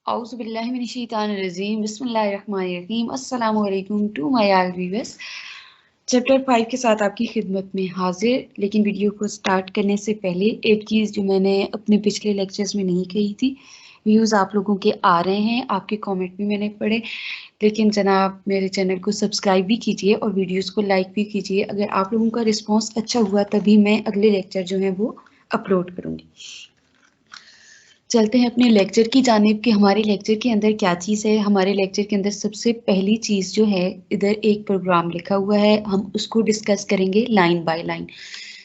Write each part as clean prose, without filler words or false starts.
औज़ुबिल्लाहिमिनश्शैतानिर्रजीम बिस्मिल्लाहिर्रहमानिर्रहीम अस्सलामु अलैकुम to my all viewers. Chapter 5 के साथ आपकी खिदमत में हाजिर। लेकिन वीडियो को स्टार्ट करने से पहले एक चीज़ जो मैंने अपने पिछले लेक्चर्स में नहीं कही थी, व्यूज़ आप लोगों के आ रहे हैं, आपके कमेंट भी मैंने पढ़े, लेकिन जनाब मेरे चैनल को सब्सक्राइब भी कीजिए और वीडियोस को लाइक भी कीजिए। अगर आप लोगों का रिस्पांस अच्छा हुआ तभी मैं अगले लेक्चर जो है वो अपलोड करूँगी। चलते हैं अपने लेक्चर की जानिब कि हमारे लेक्चर के अंदर क्या चीज़ है। हमारे लेक्चर के अंदर सबसे पहली चीज़ जो है, इधर एक प्रोग्राम लिखा हुआ है, हम उसको डिस्कस करेंगे लाइन बाय लाइन।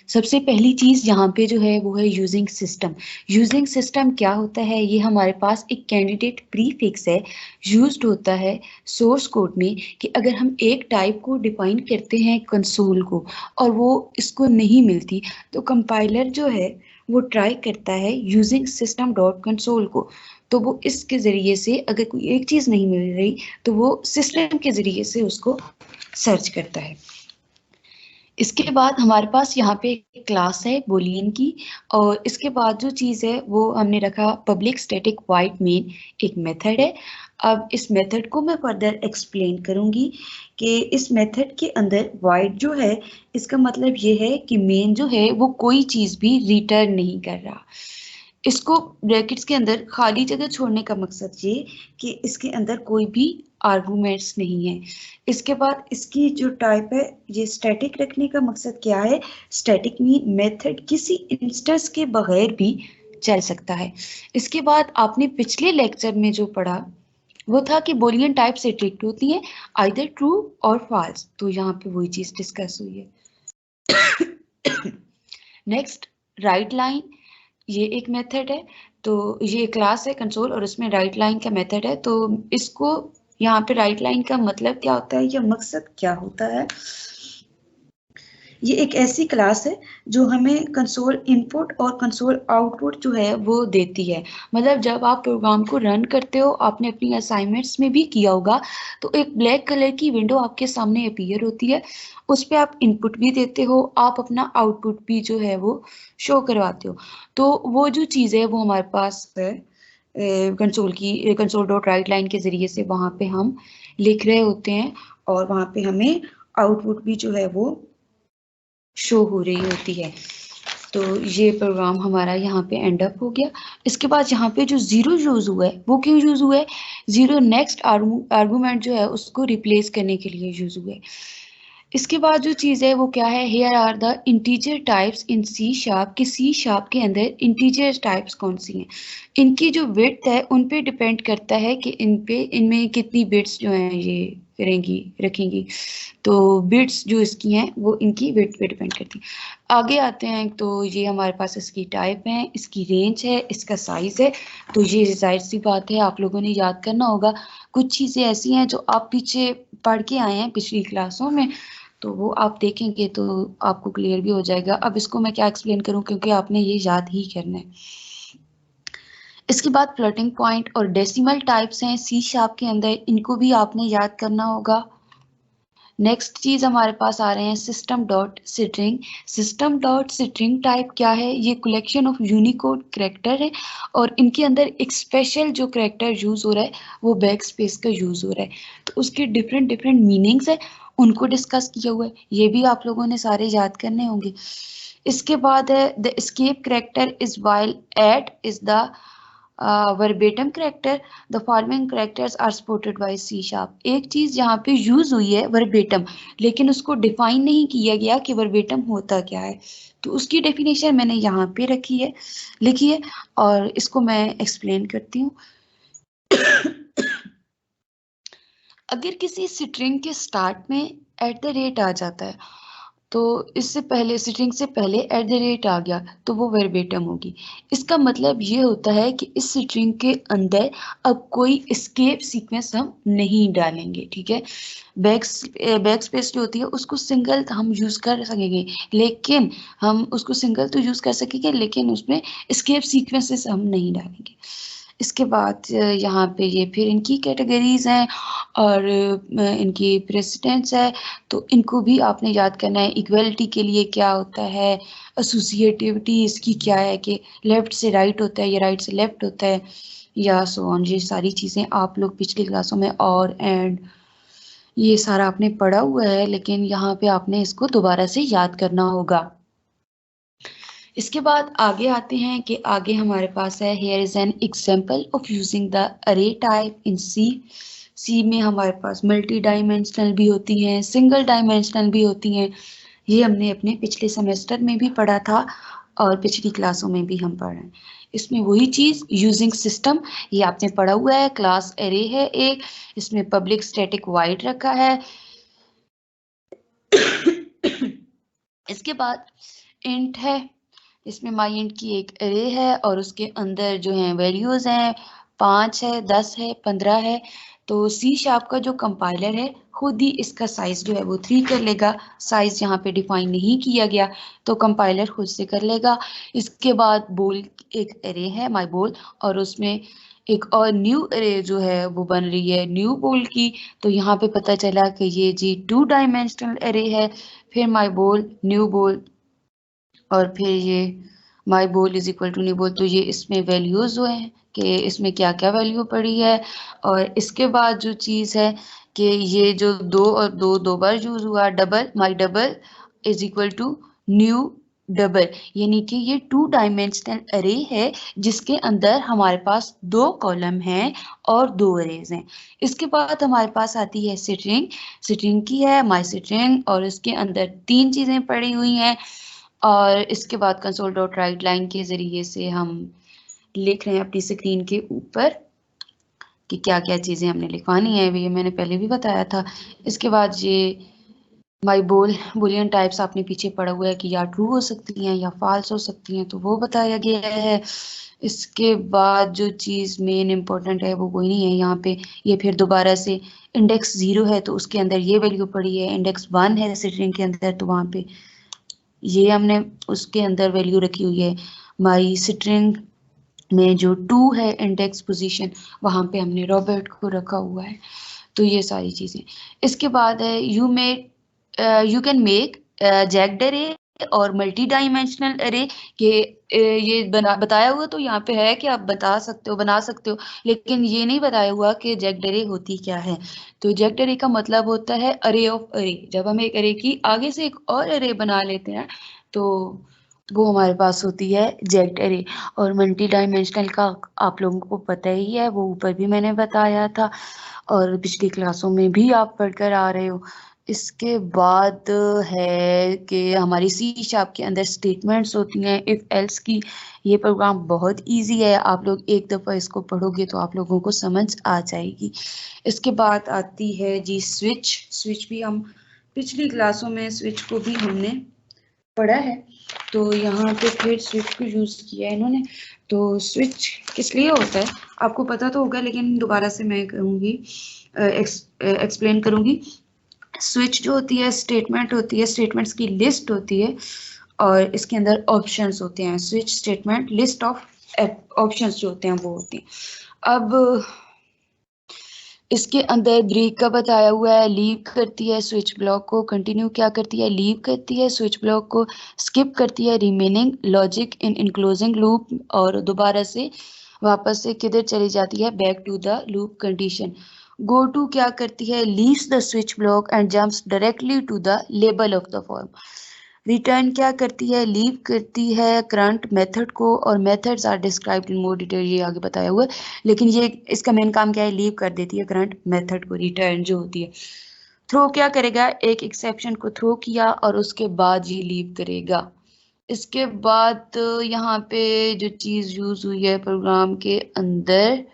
सबसे पहली चीज़ यहाँ पे जो है वो है यूजिंग सिस्टम। यूजिंग सिस्टम क्या होता है? ये हमारे पास एक कैंडिडेट प्रीफिक्स है, यूज्ड होता है सोर्स कोड में कि अगर हम एक टाइप को डिफाइन करते हैं कंसोल को और वो इसको नहीं मिलती, तो कंपाइलर जो है वो ट्राई करता है यूजिंग सिस्टम डॉट कंसोल को। तो वो इसके ज़रिए से अगर कोई एक चीज़ नहीं मिल रही तो वो सिस्टम के ज़रिए से उसको सर्च करता है। इसके बाद हमारे पास यहाँ पे एक क्लास है बूलियन की, और इसके बाद जो चीज़ है वो हमने रखा पब्लिक स्टैटिक वॉइड मेन, एक मेथड है। अब इस मेथड को मैं फर्दर एक्सप्लेन करूँगी कि इस मेथड के अंदर वॉइड जो है इसका मतलब ये है कि मेन जो है वो कोई चीज़ भी रिटर्न नहीं कर रहा। इसको ब्रैकेट्स के अंदर खाली जगह छोड़ने का मकसद ये कि इसके अंदर कोई भी आर्गूमेंट्स नहीं है। इसके बाद इसकी जो टाइप है ये स्टैटिक रखने का मकसद क्या है? स्टैटिक मीन मेथड किसी इंस्टेंस के बगैर भी चल सकता है। इसके बाद आपने पिछले लेक्चर में जो पढ़ा वो था कि बूलियन टाइप से ट्रिक्ट होती है आइदर ट्रू और फॉल्स, तो यहाँ पे वही चीज डिस्कस हुई है। नेक्स्ट राइट लाइन, ये एक मेथड है, तो ये क्लास है कंसोल और उसमें राइट लाइन का मेथड है। तो इसको यहाँ पे राइट लाइन का मतलब क्या होता है या मकसद क्या होता है? ये एक ऐसी क्लास है जो हमें कंसोल इनपुट और कंसोल आउटपुट जो है वो देती है। मतलब जब आप प्रोग्राम को रन करते हो, आपने अपनी असाइनमेंट्स में भी किया होगा, तो एक ब्लैक कलर की विंडो आपके सामने अपीयर होती है, उस पर आप इनपुट भी देते हो, आप अपना आउटपुट भी जो है वो शो करवाते हो। तो वो जो चीज़ है वो हमारे पास है कंसोल की, कंसोल डॉट राइट लाइन के ज़रिए से वहाँ पे हम लिख रहे होते हैं और वहाँ पे हमें आउटपुट भी जो है वो शो हो रही होती है। तो ये प्रोग्राम हमारा यहाँ पे एंड अप हो गया। इसके बाद यहाँ पे जो जीरो यूज हुआ है वो क्यों यूज हुआ है? जीरो नेक्स्ट आर्गूमेंट जो है उसको रिप्लेस करने के लिए यूज हुआ है। इसके बाद जो चीज़ है वो क्या है? Here are the integer types in C sharp, कि सी शार्प के अंदर इंटीजर टाइप्स कौन सी हैं। इनकी जो विड्थ है उन पे डिपेंड करता है कि इनमें कितनी बिट्स जो हैं ये रखेंगी। तो बिट्स जो इसकी हैं वो इनकी विड्थ पे डिपेंड करती हैं। आगे आते हैं तो ये हमारे पास इसकी टाइप है, इसकी रेंज है, इसका साइज है। तो ये जाहिर सी बात है आप लोगों ने याद करना होगा। कुछ चीज़ें ऐसी हैं जो आप पीछे पढ़ के आए हैं पिछली क्लासों में, तो वो आप देखेंगे तो आपको क्लियर भी हो जाएगा। अब इसको मैं क्या एक्सप्लेन करूं, क्योंकि आपने ये याद ही करना है। इसके बाद फ्लोटिंग पॉइंट और डेसिमल टाइप्स हैं सी शार्प के अंदर, इनको भी आपने याद करना होगा। नेक्स्ट चीज हमारे पास आ रहे हैं system dot string. System dot string type क्या है? ये कलेक्शन ऑफ यूनिकोड कैरेक्टर है और इनके अंदर एक स्पेशल जो कैरेक्टर यूज हो रहा है वो बैक स्पेस का यूज हो रहा है। तो उसके डिफरेंट डिफरेंट मीनिंग्स है, उनको डिस्कस किया हुआ है, ये भी आप लोगों ने सारे याद करने होंगे। इसके बाद है the escape character is while at is the verbatim character, the following characters are supported by C sharp. एक चीज यहाँ पे यूज हुई है वर्बेटम, लेकिन उसको डिफाइन नहीं किया गया कि वर्बेटम होता क्या है। तो उसकी डेफिनेशन मैंने यहाँ पे लिखी है और इसको मैं एक्सप्लेन करती हूँ। अगर किसी स्ट्रिंग के स्टार्ट में एट द रेट आ जाता है, तो इससे पहले स्ट्रिंग से पहले एट द रेट आ गया तो वो वर्बेटम होगी। इसका मतलब ये होता है कि इस स्ट्रिंग के अंदर अब कोई एस्केप सीक्वेंस हम नहीं डालेंगे, ठीक है। बैक स्पेस जो होती है उसको सिंगल हम यूज कर सकेंगे, लेकिन हम उसको सिंगल तो यूज कर सकेंगे लेकिन उसमें एस्केप सीक्वेंसेस हम नहीं डालेंगे। इसके बाद यहाँ पे ये फिर इनकी कैटेगरीज हैं और इनकी प्रेसिडेंट्स है, तो इनको भी आपने याद करना है। इक्वलिटी के लिए क्या होता है, एसोसिएटिविटी इसकी क्या है कि लेफ्ट से राइट होता है या राइट से लेफ्ट होता है, या सो ऑन। ये सारी चीज़ें आप लोग पिछली क्लासों में और एंड ये सारा आपने पढ़ा हुआ है, लेकिन यहाँ पे आपने इसको दोबारा से याद करना होगा। इसके बाद आगे आते हैं कि आगे हमारे पास है here is an example of using the अरे टाइप इन सी। सी में हमारे पास मल्टी डायमेंशनल भी होती हैं, सिंगल डायमेंशनल भी होती हैं। ये हमने अपने पिछले सेमेस्टर में भी पढ़ा था और पिछली क्लासों में भी हम पढ़ रहे हैं। इसमें वही चीज यूजिंग सिस्टम, ये आपने पढ़ा हुआ है। क्लास अरे है एक, इसमें पब्लिक स्टैटिक वाइड रखा है। इसके बाद इंट है, इसमें माई इंट की एक अरे है और उसके अंदर जो है वैल्यूज हैं, 5 है, 10 है, 15 है। तो सी शार्प का जो कंपाइलर है खुद ही इसका साइज जो है वो 3 कर लेगा। साइज यहाँ पे डिफाइन नहीं किया गया तो कंपाइलर खुद से कर लेगा। इसके बाद बोल एक अरे है माई बोल, और उसमें एक और न्यू अरे जो है वो बन रही है न्यू बोल की। तो यहाँ पे पता चला कि ये जी 2 डायमेंशनल अरे है। फिर माई बोल न्यू बोल और फिर ये माई बोल इज इक्वल टू न्यू बोल। तो ये इसमें वैल्यूज जो है कि इसमें क्या क्या वैल्यू पड़ी है। और इसके बाद जो चीज़ है कि ये जो 2 और 2 दो बार यूज हुआ, double my double is equal to new double, यानी कि ये 2 डायमेंशनल अरे है जिसके अंदर हमारे पास 2 कॉलम हैं और 2 अरेज हैं। इसके बाद हमारे पास आती है स्ट्रिंग। स्ट्रिंग की है माई स्ट्रिंग और इसके अंदर 3 चीज़ें पड़ी हुई हैं। और इसके बाद कंसोल डॉट राइट लाइन के ज़रिए से हम लिख रहे हैं अपनी स्क्रीन के ऊपर कि क्या क्या चीज़ें हमने लिखवानी है। ये मैंने पहले भी बताया था। इसके बाद ये माई बुलियन टाइप्स आपने पीछे पढ़ा हुआ है कि या ट्रू हो सकती हैं या फॉल्स हो सकती हैं, तो वो बताया गया है। इसके बाद जो चीज़ मेन इम्पोर्टेंट है वो कोई नहीं है यहाँ पे। ये फिर दोबारा से इंडेक्स 0 है तो उसके अंदर ये वैल्यू पड़ी है, इंडेक्स 1 है स्ट्रिंग के अंदर तो वहाँ पे ये हमने उसके अंदर वैल्यू रखी हुई है। माई स्ट्रिंग में जो 2 है इंडेक्स पोजीशन, वहाँ पे हमने रॉबर्ट को रखा हुआ है। तो ये सारी चीज़ें। इसके बाद है यू कैन मेक जैक्ड अरे और मल्टी डायमेंशनल अरे के ये बताया हुआ तो यहाँ पे है कि आप बता सकते हो, बना सकते हो, लेकिन ये नहीं बताया हुआ कि जैक्ड अरे होती क्या है। तो जैक्ड अरे का मतलब होता है अरे ऑफ अरे। जब हम एक अरे की आगे से एक और अरे बना लेते हैं तो वो हमारे पास होती है जैक्ड अरे। और मल्टी डायमेंशनल का आप लोगों को पता ही है, वो ऊपर भी मैंने बताया था और पिछली क्लासों में भी आप पढ़कर आ रहे हो। इसके बाद है कि हमारी सी शार्प के अंदर स्टेटमेंट्स होती हैं इफ एल्स की। ये प्रोग्राम बहुत इजी है, आप लोग एक दफ़ा इसको पढ़ोगे तो आप लोगों को समझ आ जाएगी। इसके बाद आती है जी स्विच। स्विच भी हम पिछली क्लासों में स्विच को भी हमने पढ़ा है, तो यहाँ पे फिर स्विच को यूज़ किया है इन्होंने। तो स्विच किस लिए होता है आपको पता तो होगा, लेकिन दोबारा से मैं कहूँगी, एक्सप्लेन करूँगी। स्विच जो होती है स्टेटमेंट होती है, स्टेटमेंट्स की लिस्ट होती है और इसके अंदर ऑप्शंस होते हैं। Switch statement list of options जो होते हैं वो होती हैं। अब इसके अंदर ब्रेक का बताया हुआ है, लीव करती है स्विच ब्लॉक को, कंटिन्यू क्या करती है, लीव करती है स्विच ब्लॉक को, स्किप करती है remaining logic in enclosing loop और दोबारा से वापस से किधर चली जाती है, back to the loop condition. Go to क्या करती है, leaves the switch block and jumps directly to the label of the form. Return क्या करती है, लीव करती है करंट मेथड को और methods are described in more detail, ये आगे बताया हुआ है। लेकिन ये इसका मेन काम क्या है, लीव कर देती है करंट मेथड को, रिटर्न जो होती है। थ्रो क्या करेगा, एक एक्सेप्शन को थ्रो किया और उसके बाद ये लीव करेगा। इसके बाद यहाँ पे जो चीज़ यूज हुई है प्रोग्राम के अंदर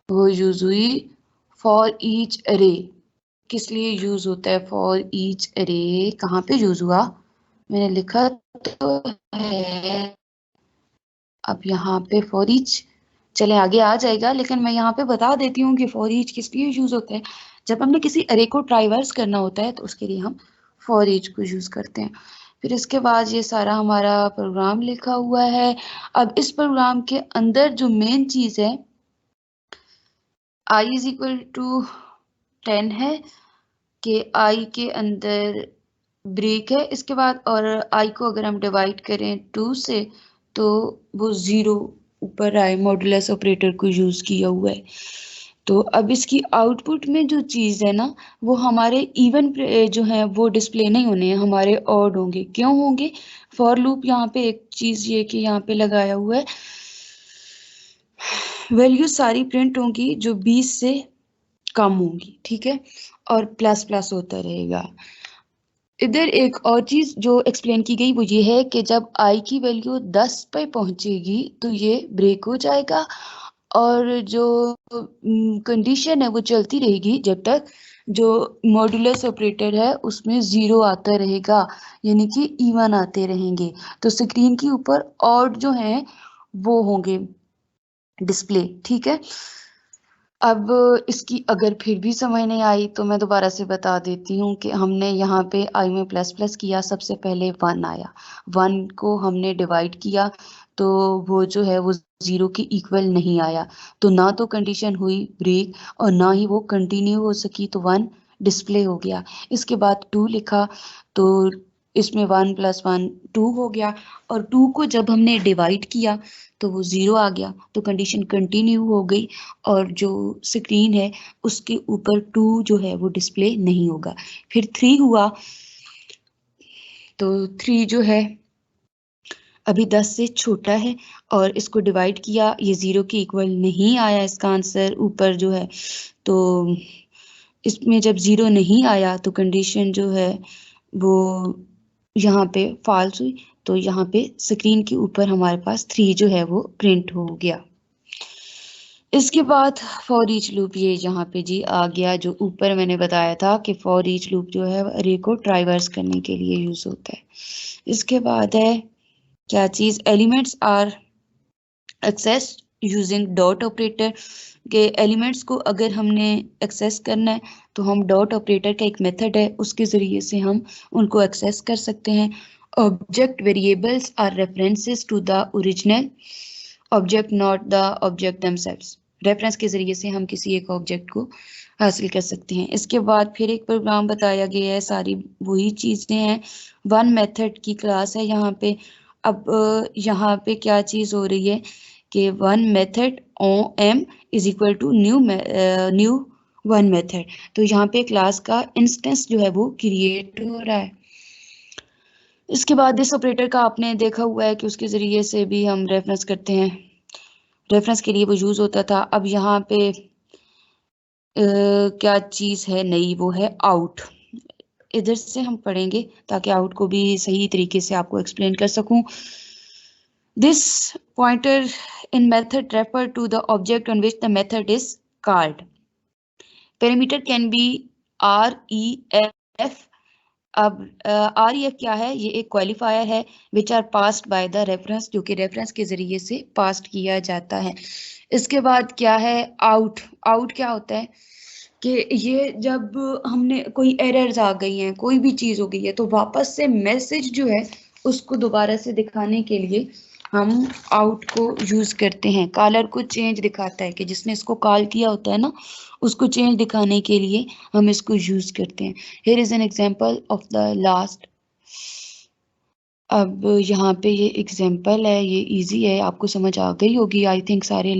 वो यूज हुई फॉर ईच अरे। किस लिए यूज होता है फॉर ईच अरे, कहाँ पे यूज हुआ, मैंने लिखा तो है, अब यहाँ पे फॉर ईच चले आगे आ जाएगा, लेकिन मैं यहाँ पे बता देती हूँ कि फॉर ईच किस लिए यूज होता है। जब हमने किसी अरे को ट्राइवर्स करना होता है तो उसके लिए हम फॉर ईच को यूज करते हैं। फिर इसके बाद ये सारा हमारा प्रोग्राम लिखा हुआ है। अब इस प्रोग्राम के अंदर जो मेन चीज है i इज इक्वल टू 10 है कि i के अंदर ब्रेक है इसके बाद, और i को अगर हम डिवाइड करें 2 से तो वो 0 ऊपर आए, मॉडुलस ऑपरेटर को यूज किया हुआ है। तो अब इसकी आउटपुट में जो चीज है ना, वो हमारे इवन जो है वो डिस्प्ले नहीं होने हैं, हमारे ऑड होंगे। क्यों होंगे? फॉर लूप यहाँ पे एक चीज ये कि यहाँ पे लगाया हुआ है, वैल्यू सारी प्रिंट होंगी जो 20 से कम होंगी, ठीक है, और प्लस प्लस होता रहेगा। इधर एक और चीज जो एक्सप्लेन की गई वो ये है कि जब i की वैल्यू 10 पे पहुंचेगी तो ये ब्रेक हो जाएगा, और जो कंडीशन है वो चलती रहेगी जब तक जो मॉड्यूलस ऑपरेटर है उसमें 0 आता रहेगा, यानी कि इवन आते रहेंगे। तो स्क्रीन के ऊपर ऑड जो है वो होंगे डिस्प्ले, ठीक है। अब इसकी अगर फिर भी समझ नहीं आई तो मैं दोबारा से बता देती हूँ कि हमने यहाँ पे आई में प्लस प्लस किया, सबसे पहले 1 आया, 1 को हमने डिवाइड किया तो वो जो है वो 0 के इक्वल नहीं आया, तो ना तो कंडीशन हुई ब्रेक और ना ही वो कंटिन्यू हो सकी, तो 1 डिस्प्ले हो गया। इसके बाद 2 लिखा तो इसमें 1 + 1 2 हो गया, और 2 को जब हमने डिवाइड किया तो वो 0 आ गया, तो कंडीशन कंटिन्यू हो गई, और जो स्क्रीन है उसके ऊपर 2 जो है वो डिस्प्ले नहीं होगा। फिर 3 हुआ तो 3 जो है अभी 10 से छोटा है, और इसको डिवाइड किया, ये 0 के इक्वल नहीं आया इसका आंसर ऊपर जो है, तो इसमें जब 0 नहीं आया तो कंडीशन जो है वो यहाँ पे फॉल्स हुई, तो यहाँ पे स्क्रीन के ऊपर हमारे पास 3 जो है वो प्रिंट हो गया। इसके बाद फॉर ईच लूप ये यहाँ पे जी आ गया, जो ऊपर मैंने बताया था कि फॉर ईच लूप जो है अरे को ट्राइवर्स करने के लिए यूज होता है। इसके बाद है क्या चीज, elements are access using dot operator, के एलिमेंट्स को अगर हमने एक्सेस करना है तो हम डॉट ऑपरेटर का एक मेथड है उसके जरिए से हम उनको एक्सेस कर सकते हैं। Object variables are references to the original object not the object themselves, reference के जरिए से हम किसी एक ऑब्जेक्ट को हासिल कर सकते हैं। इसके बाद फिर एक प्रोग्राम बताया गया है, सारी वही चीजें हैं, वन मेथड की क्लास है यहाँ पे। अब यहाँ पे क्या चीज हो रही है कि one method m is equal to new one method, तो यहाँ पे क्लास का इंस्टेंस जो है वो क्रिएट हो रहा है। इसके बाद दिस ऑपरेटर का आपने देखा हुआ है कि उसके जरिए से भी हम रेफरेंस करते हैं, रेफरेंस के लिए वो यूज होता था। अब यहाँ पे क्या चीज है नई, वो है आउट। इधर से हम पढ़ेंगे ताकि आउट को भी सही तरीके से आपको एक्सप्लेन कर सकूं। This pointer in method refer to the object on which the method is called. Parameter can be REF। अब REF क्या है, ये एक क्वालिफायर है which are passed by the reference, जो कि रेफरेंस के जरिए से पास्ड किया जाता है। इसके बाद क्या है आउट। आउट क्या होता है कि ये जब हमने कोई एरर्स आ गई हैं, कोई भी चीज हो गई है, तो वापस से मैसेज जो है उसको दोबारा से दिखाने के लिए हम आउट को यूज करते हैं। कॉलर को चेंज दिखाता है कि जिसने इसको कॉल किया होता है ना, उसको चेंज दिखाने के लिए हम इसको यूज करते हैं। Here is an example of the last. अब यहाँ पे ये एग्जांपल है, ये इजी है, आपको समझ आ गई होगी आई थिंक सारे